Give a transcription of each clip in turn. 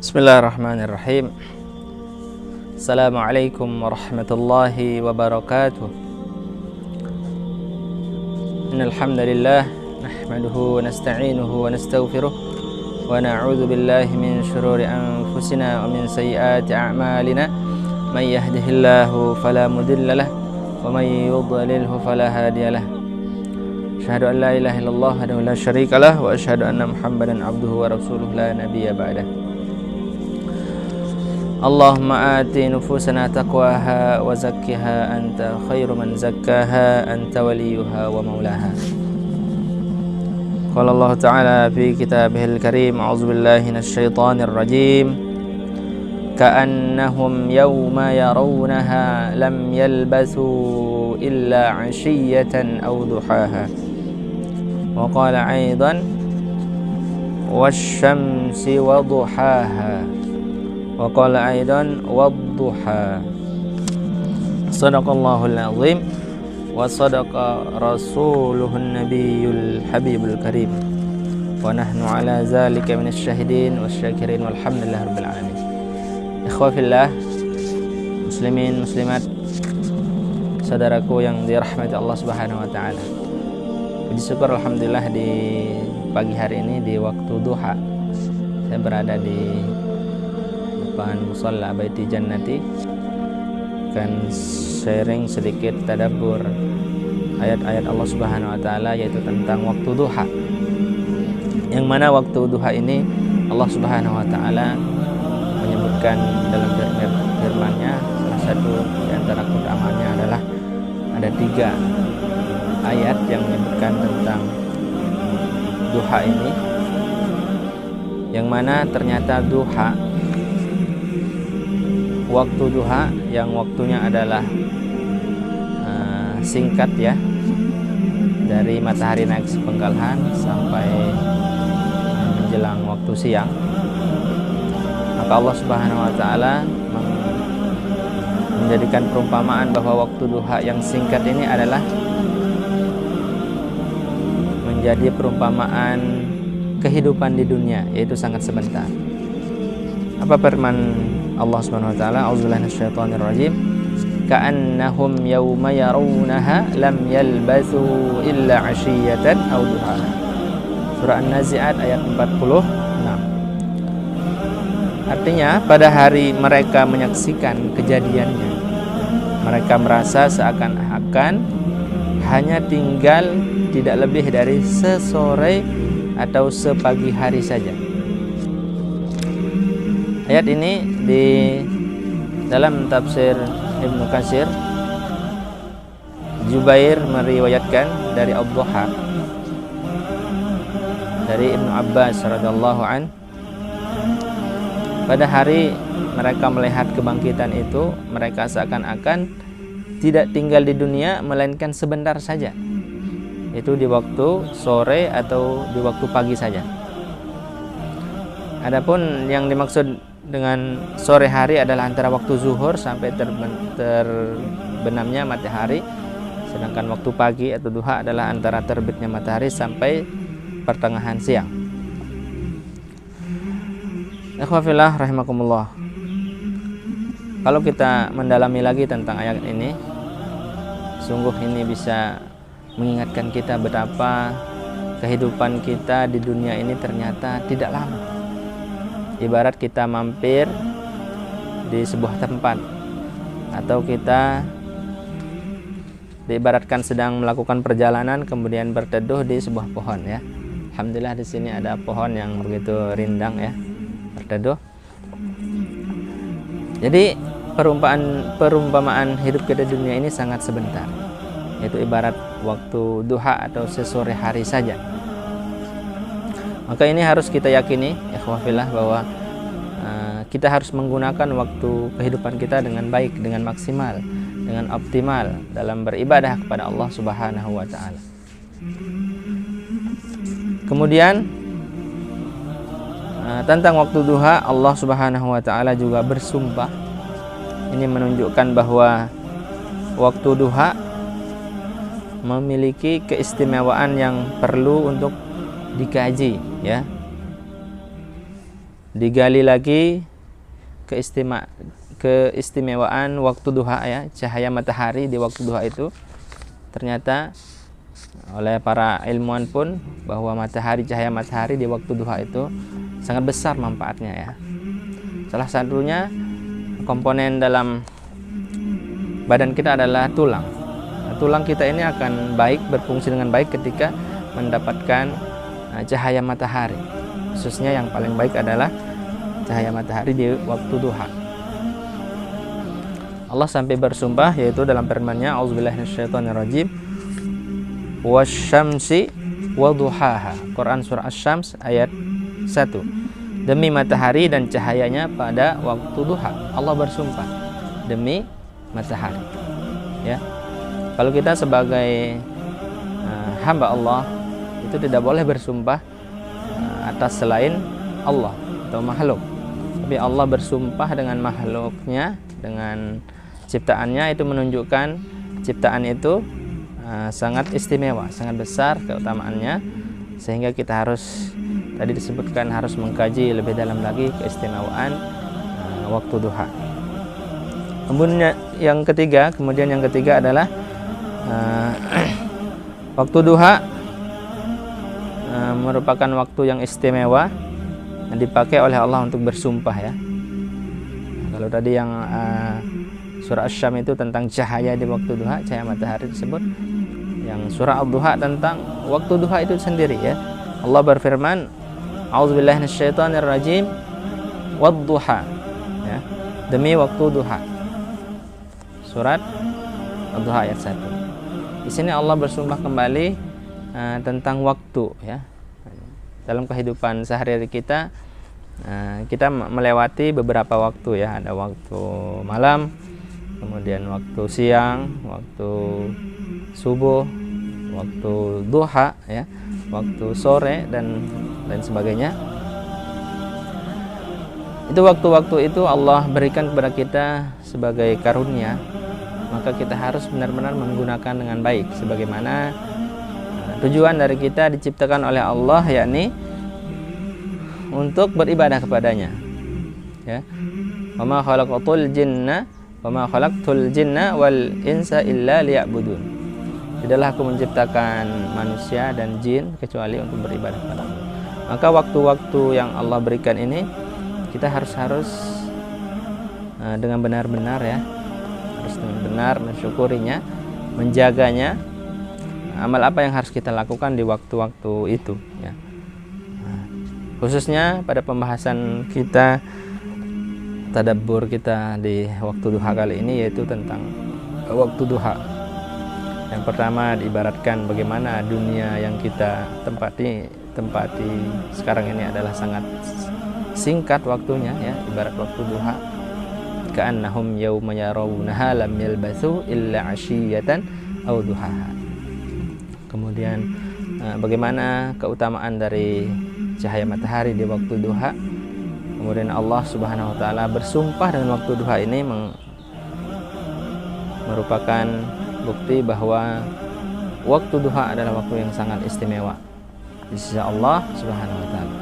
Bismillahirrahmanirrahim. Assalamualaikum warahmatullahi wabarakatuh. Innal hamdalillah nahmaduhu wa nasta'inuhu wa nastaghfiruh wa na'udzu billahi min shururi anfusina wa min sayyiati a'malina. May yahdihillahu fala mudilla lahu wa may yudlilhu fala hadiya lahu. Asyhadu an la ilaha illallah wahdahu la syarika lahu wa asyhadu anna Muhammadan abduhu wa rasuluhu la nabiyya ba'dahu. Allahumma ati nufusana taqwaha wa zakkiha anta khairu man zakkaha anta waliyuha wa maulaha. Qala Allah Ta'ala fi kitabihil karim, a'udzu billahi minasyaitonir rajim. Ka'annahum yawma yarawnaha lam yalbathu illa 'ashiyatan aw duhaha. Wa qala aidan wasyamsi wa duhaha. Wa qala aidan wadduha. Shadaqallahul azim wa sadaqa rasuluhun nabiyul habibul karim wa nahnu ala zalika minasyahidin wasyakirin walhamdulillahi rabbil alamin. Ikhwa fillah, muslimin muslimat, saudaraku yang dirahmati Allah Subhanahu wa taala. Puji syukur alhamdulillah di pagi hari ini di waktu duha saya berada di depan musalla Baiti Jannati, akan sharing sedikit tadabbur ayat-ayat Allah Subhanahu wa taala, yaitu tentang waktu duha. Yang mana waktu duha ini Allah Subhanahu wa taala menyebutkan dalam firman-Nya, salah satu di antara keutamaannya adalah ada 3 ayat yang menyebutkan tentang duha ini, yang mana ternyata duha, waktu duha yang waktunya adalah singkat ya, dari matahari naik sepenggalan sampai menjelang waktu siang. Maka Allah Subhanahu wa taala menjadikan perumpamaan bahwa waktu duha yang singkat ini adalah menjadi perumpamaan kehidupan di dunia, yaitu sangat sebentar. Apa firman Allah Subhanahu wa taala? A'udzubillahi minasyaitonir rajim. Ka'annahum yawma yarawnaha lam yalbathu illa 'ashiyatan aw duhaha. Surah An-Nazi'at ayat 46. Artinya pada hari mereka menyaksikan kejadiannya, mereka merasa seakan-akan hanya tinggal tidak lebih dari sesore atau sepagi hari saja. Ayat ini di dalam tafsir Ibnu Katsir, Jubair meriwayatkan dari Ad-Duha dari Ibnu Abbas radhiyallahu an, pada hari mereka melihat kebangkitan itu, mereka seakan-akan tidak tinggal di dunia melainkan sebentar saja, itu di waktu sore atau di waktu pagi saja. Adapun yang dimaksud dengan sore hari adalah antara waktu zuhur sampai terbenamnya matahari, sedangkan waktu pagi atau duha adalah antara terbitnya matahari sampai pertengahan siang. Ikhwafillah rahimakumullah. Kalau kita mendalami lagi tentang ayat ini, sungguh ini bisa mengingatkan kita betapa kehidupan kita di dunia ini ternyata tidak lama. Ibarat kita mampir di sebuah tempat, atau kita diibaratkan sedang melakukan perjalanan kemudian berteduh di sebuah pohon ya. Alhamdulillah di sini ada pohon yang begitu rindang ya, berteduh. Jadi perumpamaan hidup kita di dunia ini sangat sebentar, yaitu ibarat waktu duha atau sesore hari saja. Maka ini harus kita yakini, ikhwafillah, bahwa kita harus menggunakan waktu kehidupan kita dengan baik, dengan maksimal, dengan optimal dalam beribadah kepada Allah Subhanahu wa taala. Kemudian tentang waktu duha, Allah Subhanahu wa taala juga bersumpah. Ini menunjukkan bahwa waktu duha memiliki keistimewaan yang perlu untuk dikaji ya. digali lagi keistimewaan waktu duha ya, cahaya matahari di waktu duha itu. Ternyata oleh para ilmuwan pun bahwa cahaya matahari di waktu duha itu sangat besar manfaatnya ya. Salah satunya komponen dalam badan kita adalah tulang. Tulang kita ini akan berfungsi dengan baik ketika mendapatkan cahaya matahari. Khususnya yang paling baik adalah cahaya matahari di waktu duha. Allah sampai bersumpah yaitu dalam firman-Nya, A'udzubillahi minasyaitonirrajim, wasyamsi waduhaha. Quran surah Asy-Syams ayat 1. Demi matahari dan cahayanya pada waktu duha. Allah bersumpah demi matahari. Ya. Kalau kita sebagai hamba Allah itu tidak boleh bersumpah atas selain Allah atau makhluk. Tapi Allah bersumpah dengan makhluknya, dengan ciptaannya, itu menunjukkan ciptaan itu sangat istimewa, sangat besar keutamaannya, sehingga kita harus, tadi disebutkan, harus mengkaji lebih dalam lagi keistimewaan waktu duha. Kemudian yang ketiga adalah waktu duha merupakan waktu yang istimewa yang dipakai oleh Allah untuk bersumpah ya. Kalau tadi yang surah Asy-Syams itu tentang cahaya di waktu duha, cahaya matahari tersebut. Yang surah Ad-Duha tentang waktu duha itu sendiri ya. Allah berfirman, A'udzubillahi minasyaitonirrajim, wad-duha ya, demi waktu duha. Surat Ad-Duha ayat 1. Di sini Allah bersumpah kembali tentang waktu ya. Dalam kehidupan sehari-hari kita melewati beberapa waktu ya. Ada waktu malam, kemudian waktu siang, waktu subuh, waktu duha ya, waktu sore dan lain sebagainya. Itu waktu-waktu itu Allah berikan kepada kita sebagai karunia, maka kita harus benar-benar menggunakan dengan baik sebagaimana tujuan dari kita diciptakan oleh Allah, yakni untuk beribadah kepadanya ya. Wa ma khalaqtul jinna wal insa illa liya'budun. Tidaklah aku menciptakan manusia dan jin kecuali untuk beribadah kepada Allah. Maka waktu-waktu yang Allah berikan ini kita harus dengan benar-benar ya, harus dengan benar mensyukurinya, menjaganya. Amal apa yang harus kita lakukan di waktu-waktu itu ya. Khususnya pada pembahasan kita, tadabbur kita di waktu duha kali ini, yaitu tentang waktu duha. Yang pertama diibaratkan bagaimana dunia yang kita tempati sekarang ini adalah sangat singkat waktunya ya, ibarat waktu duha. Ka'annahum yawma yarawunaha lam yalbathu illa 'ashiyatan aw duhaha. Kemudian bagaimana keutamaan dari cahaya matahari di waktu duha. Kemudian Allah Subhanahu wa taala bersumpah dengan waktu duha ini merupakan bukti bahwa waktu duha adalah waktu yang sangat istimewa di sisi Allah Subhanahu wa taala.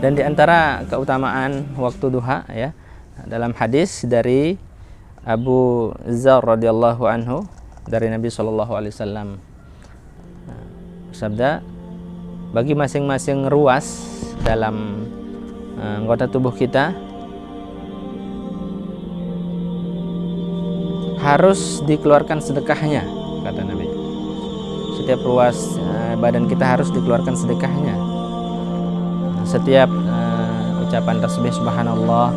Dan di antara keutamaan waktu duha ya, dalam hadis dari Abu Dzar radhiyallahu anhu dari Nabi sallallahu alaihi wasallam bersabda, bagi masing-masing ruas dalam anggota tubuh kita harus dikeluarkan sedekahnya, kata Nabi. Setiap ruas badan kita harus dikeluarkan sedekahnya. Setiap ucapan tasbih subhanallah,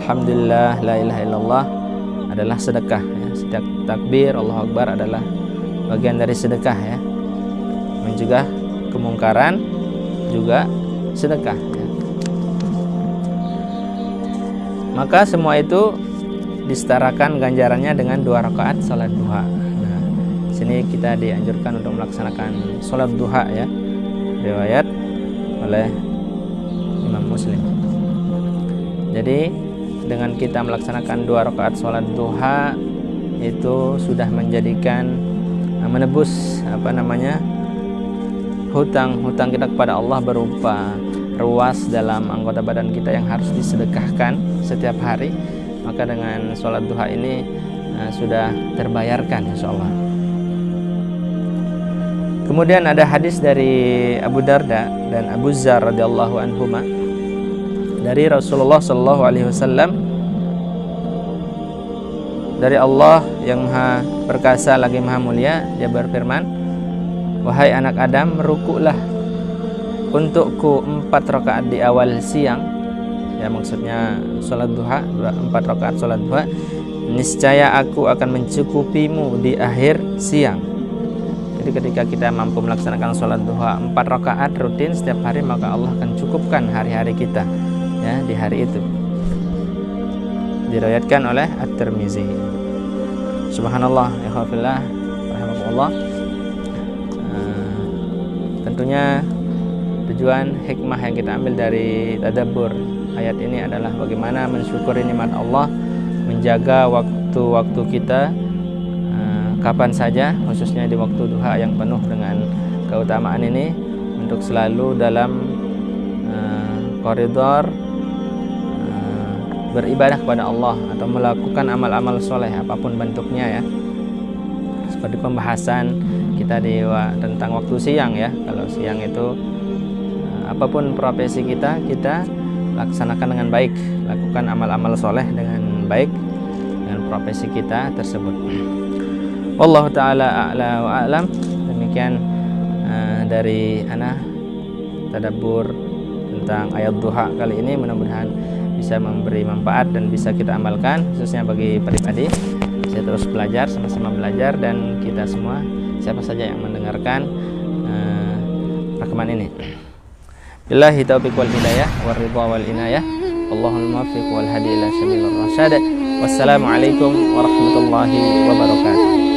alhamdulillah, la ilaha illallah adalah sedekah ya. Setiap takbir Allahu Akbar adalah bagian dari sedekah ya. Mencegah kemungkaran juga sedekah ya. Maka semua itu disetarakan ganjarannya dengan 2 rakaat salat duha. Nah, sini kita dianjurkan untuk melaksanakan salat duha ya. Riwayat oleh Imam Muslim. Jadi dengan kita melaksanakan 2 rakaat salat duha itu sudah menjadikan menebus hutang kita kepada Allah berupa ruas dalam anggota badan kita yang harus disedekahkan setiap hari, maka dengan sholat duha ini sudah terbayarkan insyaallah. Kemudian ada hadis dari Abu Darda dan Abu Dzar radhiyallahu anhuma dari Rasulullah sallallahu alaihi wasallam, dari Allah yang Maha Perkasa lagi Maha Mulia, dia berfirman, "Wahai anak Adam, rukuklah untukku 4 rakaat di awal siang." Ya, maksudnya sholat duha, 4 rakaat sholat duha. "Niscaya aku akan mencukupimu di akhir siang." Jadi ketika kita mampu melaksanakan sholat duha 4 rakaat rutin setiap hari, maka Allah akan cukupkan hari-hari kita ya di hari itu. Diriwayatkan oleh At-Tirmizi. Subhanallah, ikhwafillah, rahimakumullah. Tentunya tujuan hikmah yang kita ambil dari tadabbur ayat ini adalah bagaimana mensyukuri nikmat Allah, menjaga waktu-waktu kita kapan saja, khususnya di waktu duha yang penuh dengan keutamaan ini, untuk selalu dalam koridor beribadah kepada Allah atau melakukan amal-amal soleh apapun bentuknya ya. Seperti pembahasan kita tentang waktu siang ya. Kalau siang itu apapun profesi kita laksanakan dengan baik, lakukan amal-amal soleh dengan baik dengan profesi kita tersebut. Wallahu ta'ala a'la wa a'lam. Demikian dari ana tadabbur tentang ayat duha kali ini, mudah-mudahan bisa memberi manfaat dan bisa kita amalkan, khususnya bagi pribadi. Saya terus belajar, sama-sama belajar, dan kita semua, siapa saja yang mendengarkan rekaman ini. Billahi taufiq wal hidayah wal ridha wal inayah. Allahul muwaffiq wal hadi ila sabilir rasyad. Wassalamualaikum warahmatullahi wabarakatuh.